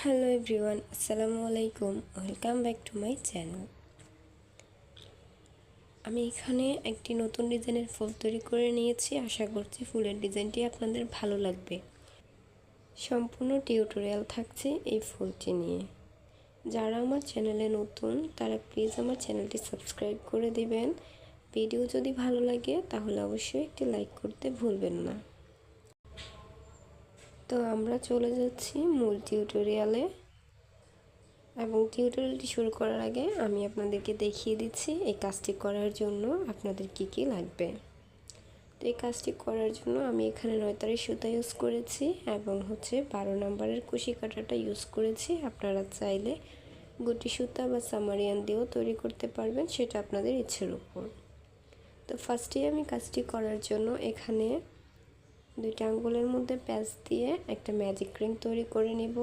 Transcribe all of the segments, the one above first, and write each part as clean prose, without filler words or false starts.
Hello everyone, আসসালামু আলাইকুম। Welcome back to my channel. আমি এখানে একটি নতুন ডিজাইনের ফুল তৈরি করে নিয়েছি। আশা করছি ফুলের ডিজাইনটি আপনাদের ভালো লাগবে। সম্পূর্ণ টিউটোরিয়াল থাকছে এই ফুলটি নিয়ে। যারা আমার চ্যানেলে নতুন তারা প্লিজ আমার চ্যানেলটি সাবস্ক্রাইব করে দিবেন। ভিডিও যদি ভালো লাগে তাহলে অবশ্যই একটি লাইক করতে ভুলবেন না। তো আমরা চলে যাচ্ছি মূল টিউটোরিয়ালে। এবং টিউটোরিয়ালটি শুরু করার আগে আমি আপনাদেরকে দেখিয়ে দিচ্ছি এই কাজটি করার জন্য আপনাদের কি লাগবে। তো এই কাজটি করার জন্য আমি এখানে 9 তারের সুতা ইউজ করেছি এবং 12 নম্বরের কুশি কাঁটাটা ইউজ করেছি। আপনারা চাইলে গুটি সুতা বা সামারিয়ান দিয়েও তৈরি করতে পারবেন, সেটা আপনাদের ইচ্ছের উপর। তো ফার্স্টেই আমি কাজটি করার জন্য এখানে 2টা আঙ্গুলের মধ্যে প্যাচ দিয়ে একটা ম্যাজিক রিং তৈরি করে নিব।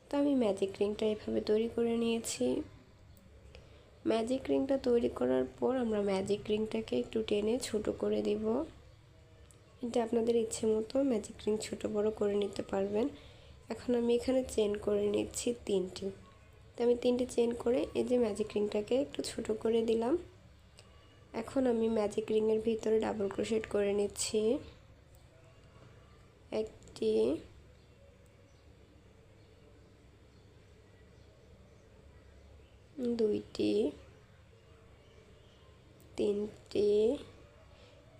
তো আমি ম্যাজিক রিংটা এভাবে তৈরি করে নিয়েছি। ম্যাজিক রিংটা তৈরি করার পর আমরা ম্যাজিক রিংটাকে একটু টেনে ছোট করে দিব। এটা আপনাদের ইচ্ছে মতো ম্যাজিক রিং ছোট বড় করে নিতে পারবেন। এখন আমি এখানে চেন করে নিচ্ছি 3টি। তো আমি 3টি চেন করে এই যে ম্যাজিক রিংটাকে একটু ছোট করে দিলাম। এখন আমি ম্যাজিক রিংয়ের ভিতরে ডাবল ক্রোশেট করে নিচ্ছি। 1টি, 2টি, 3টি।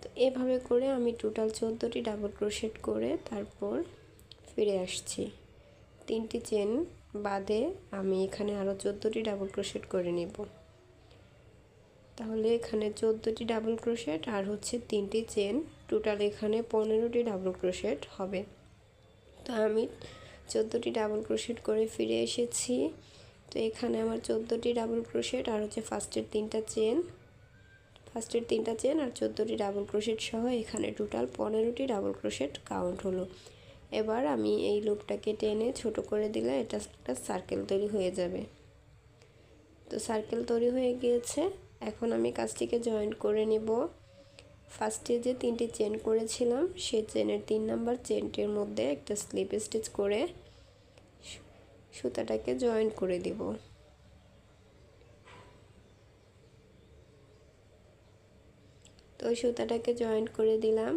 তো এভাবে করে আমি টোটাল 14টি ডাবল ক্রোশেট করে তারপর ফিরে আসছি। 3টি চেন বাদে আমি এখানে আরও 14টি ডাবল ক্রোশেট করে নেব। তাহলে এখানে 14টি ডাবল ক্রোশেট আর 3টি চেন, টোটাল এখানে 15টি ডাবল ক্রোশেট হবে। তো আমি 14টি ডাবল ক্রোশেট করে ফিরে এসেছি। তো এখানে আমার 14টি ডাবল ক্রোশেট আর ফার্স্টের 3টা চেন আর 14টি ডাবল ক্রোশেট সহ এখানে টোটাল 15টি ডাবল ক্রোশেট কাউন্ট হলো। এবার আমি এই লুপটাকে টেনে ছোট করে দিলে এটা একটা সার্কেল তৈরি হয়ে যাবে। তো সার্কেল তৈরি হয়ে গিয়েছে। এখন আমি কাজটিকে জয়েন্ট করে নিব। ফার্স্টে যে 3টি চেন করেছিলাম সেই চেনের 3 নাম্বার চেনটির মধ্যে একটা স্লিপ স্টিচ করে সুতাটাকে জয়েন্ট করে দিব। তো সুতাটাকে জয়েন্ট করে দিলাম।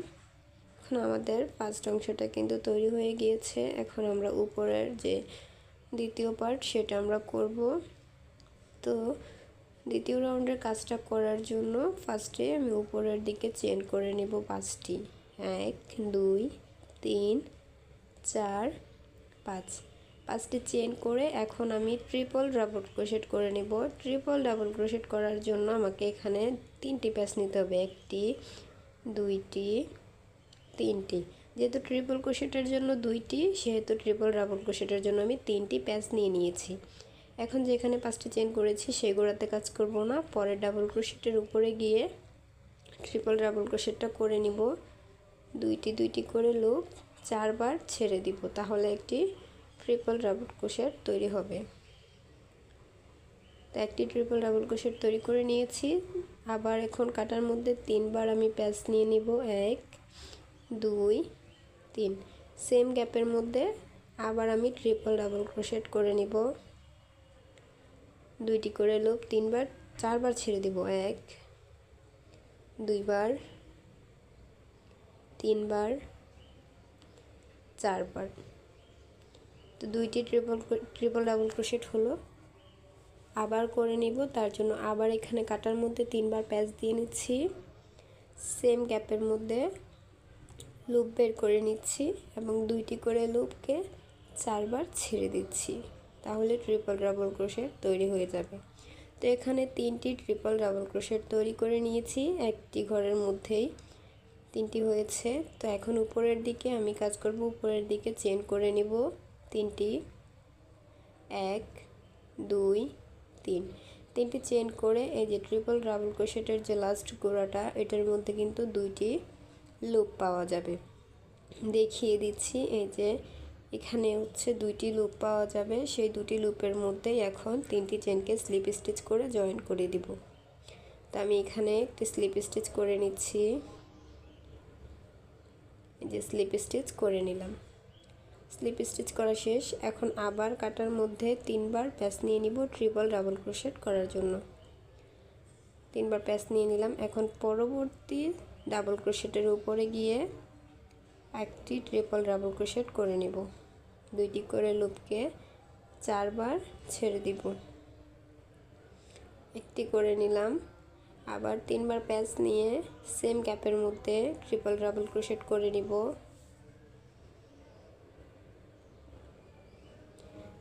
এখন আমাদের ফার্স্ট অংশটা কিন্তু তৈরি হয়ে গিয়েছে। এখন আমরা উপরের যে দ্বিতীয় পার্ট সেটা আমরা করব। তো দ্বিতীয় রাউন্ডের কাজটা করার জন্য ফার্স্টে আমি উপরের দিকে চেন করে নেব 5টি। 1 2 3 4 5, 5টি চেন করে এখন আমি ট্রিপল ডাবল ক্রোশেট করে নেব। ট্রিপল ডাবল ক্রোশেট করার জন্য আমাকে এখানে 3টি প্যাচ নিতে হবে। 1টি, 2টি, 3টি। যেহেতু ট্রিপল ক্রোশেটের জন্য 2টি, সেহেতু ট্রিপল ডাবল ক্রোশেটের জন্য আমি 3টি প্যাচ নিয়ে নিয়েছি। এখন যেখানে 5টি চেন করেছি সেই গোড়াতে কাজ করব না, পরের ডাবল ক্রোশেটের উপরে গিয়ে ট্রিপল ডাবল ক্রোশেটটা করে নিব। 2টি করে লুপ 4 বার ছেড়ে দিব, তাহলে একটি ট্রিপল ডাবল ক্রোশেট তৈরি হবে। তো একটি ট্রিপল ডাবল ক্রোশেট তৈরি করে নিয়েছি। আবার এখন কাটার মধ্যে 3 বার আমি প্যাচ নিয়ে নিব। 1 2 3, সেম গ্যাপের মধ্যে আবার আমি ট্রিপল ডাবল ক্রোশেট করে নিব। 2টি করে লুপ 3 বার 4 বার ছেড়ে দিব। 1 2 বার 3 বার 4 বার। তো 2টি ট্রিপল ডাবল ক্রোশেট হলো। আবার করে নিব, তার জন্য আবার এখানে কাটার মধ্যে 3 বার প্যাচ দিয়ে নিচ্ছি। সেম গ্যাপের মধ্যে লুপ বের করে নিচ্ছি এবং 2টি করে লুপকে 4 বার ছেড়ে দিচ্ছি, তাহলে ট্রিপল ডাবল ক্রোশেট তৈরি হয়ে যাবে। তো এখানে 3টি ট্রিপল ডাবল ক্রোশেট তৈরি করে নিয়েছি। একটি ঘরের মধ্যেই 3টি হয়েছে। তো এখন উপরের দিকে আমি কাজ করব। উপরের দিকে চেন করে নিব 3টি। 1 2 3, 3টি চেন করে এই যে ট্রিপল ডাবল ক্রোশেটের যে লাস্ট গোড়াটা এটার মধ্যে কিন্তু 2টি লুপ পাওয়া যাবে। দেখিয়ে দিচ্ছি, এই যে এখানে 2টি লুপ পাওয়া যাবে। সেই 2টি লুপের মধ্যেই এখন 3টি চেনকে স্লিপ স্টিচ করে জয়েন করে দিব। তো আমি এখানে একটি স্লিপ স্টিচ করে নিচ্ছি। এই যে স্লিপ স্টিচ করে নিলাম। স্লিপ স্টিচ করা শেষ। এখন আবার কাটার মধ্যে 3 বার প্যাচ নিয়ে নিব ট্রিপল ডাবল ক্রোশেট করার জন্য। 3 বার প্যাচ নিয়ে নিলাম। এখন পরবর্তী ডাবল ক্রোশেটের উপরে গিয়ে একটি ট্রিপল ডাবল ক্রোশেট করে নিব। 2টি করে লুপকে 4 বার ছেড়ে দিব। একটি করে নিলাম। আবার 3 বার প্যাচ নিয়ে সেম গ্যাপের মধ্যে ট্রিপল ডাবল ক্রোশেট করে নিব।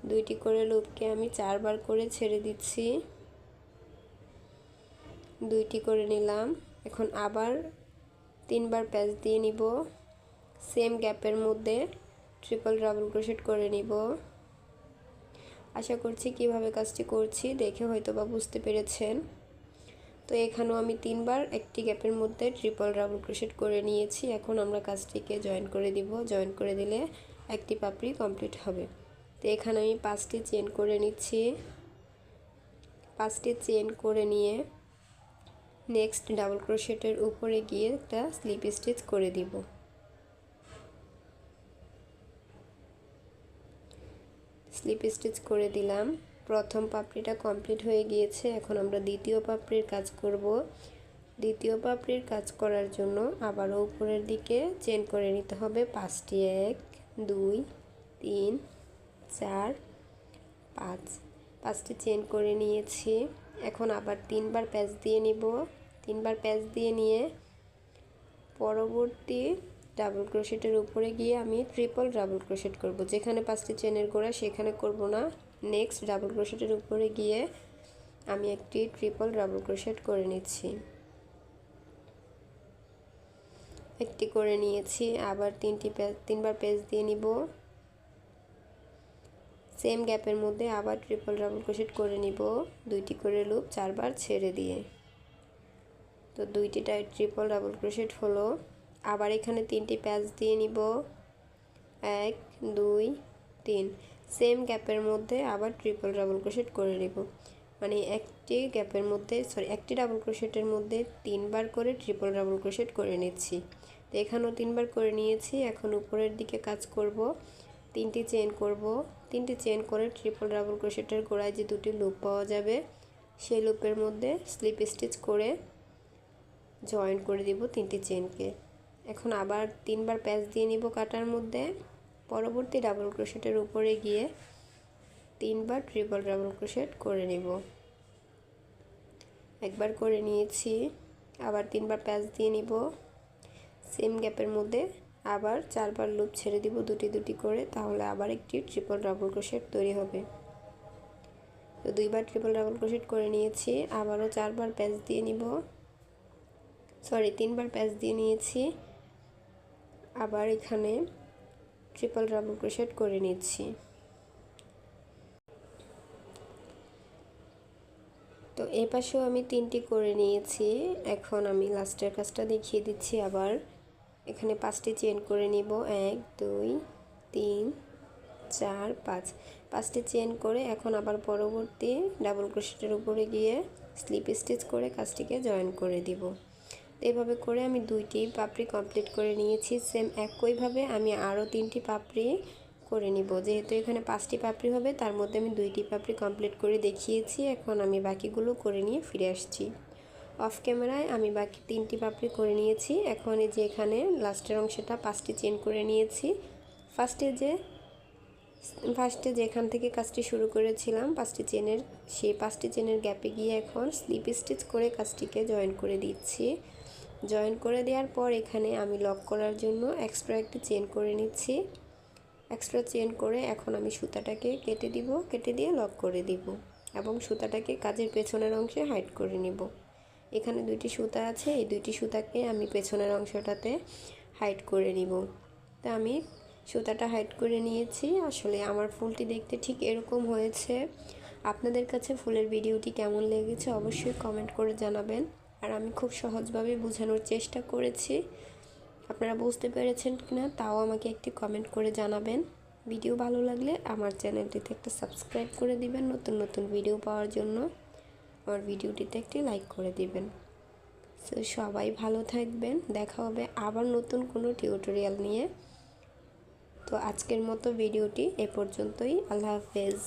2টি করে লুপকে আমি 4 বার করে ছেড়ে দিচ্ছি। 2টি করে নিলাম। এখন আবার 3 বার প্যাচ দিয়ে নিব। সেম গ্যাপের মধ্যে ট্রিপল ডাবল ক্রোশেট করে নিব। আশা করছি কিভাবে কাজটি করছি দেখে হয়তো বা বুঝতে পেরেছেন। তো এখানেও আমি 3 বার একটি গ্যাপের মধ্যে ট্রিপল ডাবল ক্রোশেট করে নিয়েছি। এখন আমরা কাজটিকে জয়েন করে দিব। জয়েন করে দিলে একটি পাপড়ি কমপ্লিট হবে। তো এখানে আমি 5টি চেইন করে নিচ্ছি। 5টি চেইন করে নিয়ে নেক্সট ডাবল ক্রোশেটের উপরে গিয়ে একটা স্লিপ স্টিচ করে দিব। স্লিপ স্টিচ করে দিলাম। প্রথম পাপড়িটা কমপ্লিট হয়ে গিয়েছে। এখন আমরা দ্বিতীয় পাপড়ির কাজ করব। দ্বিতীয় পাপড়ির কাজ করার জন্য আবারও উপরের দিকে চেইন করে নিতে হবে 5টি। 1 2 3 4 5। 5টি চেইন করে নিয়েছি। এখন আবার 3 বার প্যাচ দিয়ে নিব। 3 বার প্যাচ দিয়ে নিয়ে পরবর্তী ডাবল ক্রোশেটের উপরে গিয়ে আমি ট্রিপল ডাবল ক্রোশেট করব। যেখানে 5টি চেনের গোড়া সেখানে করব না। নেক্সট ডাবল ক্রোশেটের উপরে গিয়ে আমি একটি ট্রিপল ডাবল ক্রোশেট করে নিচ্ছি। একটি করে নিয়েছি। আবার 3 বার প্যাচ দিয়ে নিব। সেম গ্যাপের মধ্যে আবার ট্রিপল ডাবল ক্রোশেট করে নিব। 2টি করে লুপ 4 বার ছেড়ে দিয়ে। তো 2টি ট্রিপল ডাবল ক্রোশেট হলো। আবার এখানে 3টি প্যাচ দিয়ে নিব। 1 2 3। সেম গ্যাপের মধ্যে আবার ট্রিপল ডাবল ক্রোশেট করে নিব। মানে একটি গ্যাপের মধ্যে একটি ডাবল ক্রোশেটের মধ্যে 3 বার করে ট্রিপল ডাবল ক্রোশেট করে নিচ্ছি। তো এখানেও 3 বার করে নিয়েছি। এখন উপরের দিকে কাজ করব। 3টি চেইন করব। 3টি চেইন করে ট্রিপল ডাবল ক্রোশেটের গোড়ায় যে 2টি লুপ পাওয়া যাবে সেই লুপের মধ্যে স্লিপ স্টিচ করে জয়েন করে দিব 3টি চেইনকে। এখন আবার 3 বার প্যাচ দিয়ে নিব কাটার মধ্যে। পরবর্তী ডাবল ক্রোশেটের উপরে গিয়ে 3 বার ট্রিপল ডাবল ক্রোশেট করে নিব। একবার করে নিয়েছি। আবার 3 বার প্যাচ দিয়ে নিব। সেম গ্যাপের মধ্যে আবার 4 বার লুপ ছেড়ে দিব 2টি করে। তাহলে আবার একটি ট্রিপল ডাবল ক্রোশেট তৈরি হবে। তো 2 বার ট্রিপল ডাবল ক্রোশেট করে নিয়েছি। আবারও 4 বার প্যাচ দিয়ে নিব। 3 বার প্যাচ দিয়ে নিয়েছি। আবার এখানে ট্রিপল ডাবল ক্রোশেট করে নিচ্ছি। তো এই পাশেও আমি 3টি করে নিয়েছি। এখন আমি লাস্টের কাজটা দেখিয়ে দিচ্ছি। আবার এখানে 5টি চেইন করে নিব। 1 2 3 4 5। 5টি চেইন করে এখন আবার পরবর্তী ডাবল ক্রোশেটের উপরে গিয়ে স্লিপ স্টিচ করে কাজটিকে জয়েন করে দিব। তো এইভাবে করে আমি 2টি পাপড়ি কমপ্লিট করে নিয়েছি। সেম একইভাবে আমি আরও 3টি পাপড়ি করে নিব। যেহেতু এখানে 5টি পাপড়ি হবে তার মধ্যে আমি 2টি পাপড়ি কমপ্লিট করে দেখিয়েছি। এখন আমি বাকিগুলো করে নিয়ে ফিরে আসছি। অফ ক্যামেরায় আমি বাকি 3টি পাপড়ি করে নিয়েছি। এখন এই যে এখানে লাস্টের অংশটা 5টি চেইন করে নিয়েছি। ফার্স্টে যেখান থেকে কাজটি শুরু করেছিলাম 5টি চেনের সেই 5টি চেনের গ্যাপে গিয়ে এখন স্লিপ স্টিচ করে কাজটিকে জয়েন করে দিচ্ছি। জয়েন করে দেওয়ার পর এখানে আমি লক করার জন্য এক্সট্রা একটি চেন করে নিচ্ছি। এক্সট্রা চেন করে এখন আমি সুতাটাকে কেটে দিব। কেটে দিয়ে লক করে দিব এবং সুতাটাকে কাজের পেছনের অংশে হাইড করে নিব। এখানে 2টি সুতা আছে। এই 2টি সুতাকে আমি পেছনের অংশটাতে হাইড করে নিব। তা আমি সুতাটা হাইড করে নিয়েছি। আসলে আমার ফুলটি দেখতে ঠিক এরকম হয়েছে। আপনাদের কাছে ফুলের ভিডিওটি কেমন লেগেছে অবশ্যই কমেন্ট করে জানাবেন। আর আমি খুব সহজভাবে বোঝানোর চেষ্টা করেছি। আপনারা বুঝতে পেরেছেন কিনা তাও আমাকে একটি কমেন্ট করে জানাবেন। ভিডিও ভালো লাগলে আমার চ্যানেলটিতে একটা সাবস্ক্রাইব করে দিবেন নতুন নতুন ভিডিও পাওয়ার জন্য। আমার ভিডিওটিতে একটি লাইক করে দিবেন। সো সবাই ভালো থাকবেন। দেখা হবে আবার নতুন কোনো টিউটোরিয়াল নিয়ে। তো তো আজকের মতো ভিডিওটি এ পর্যন্তই। আল্লাহ হাফেজ।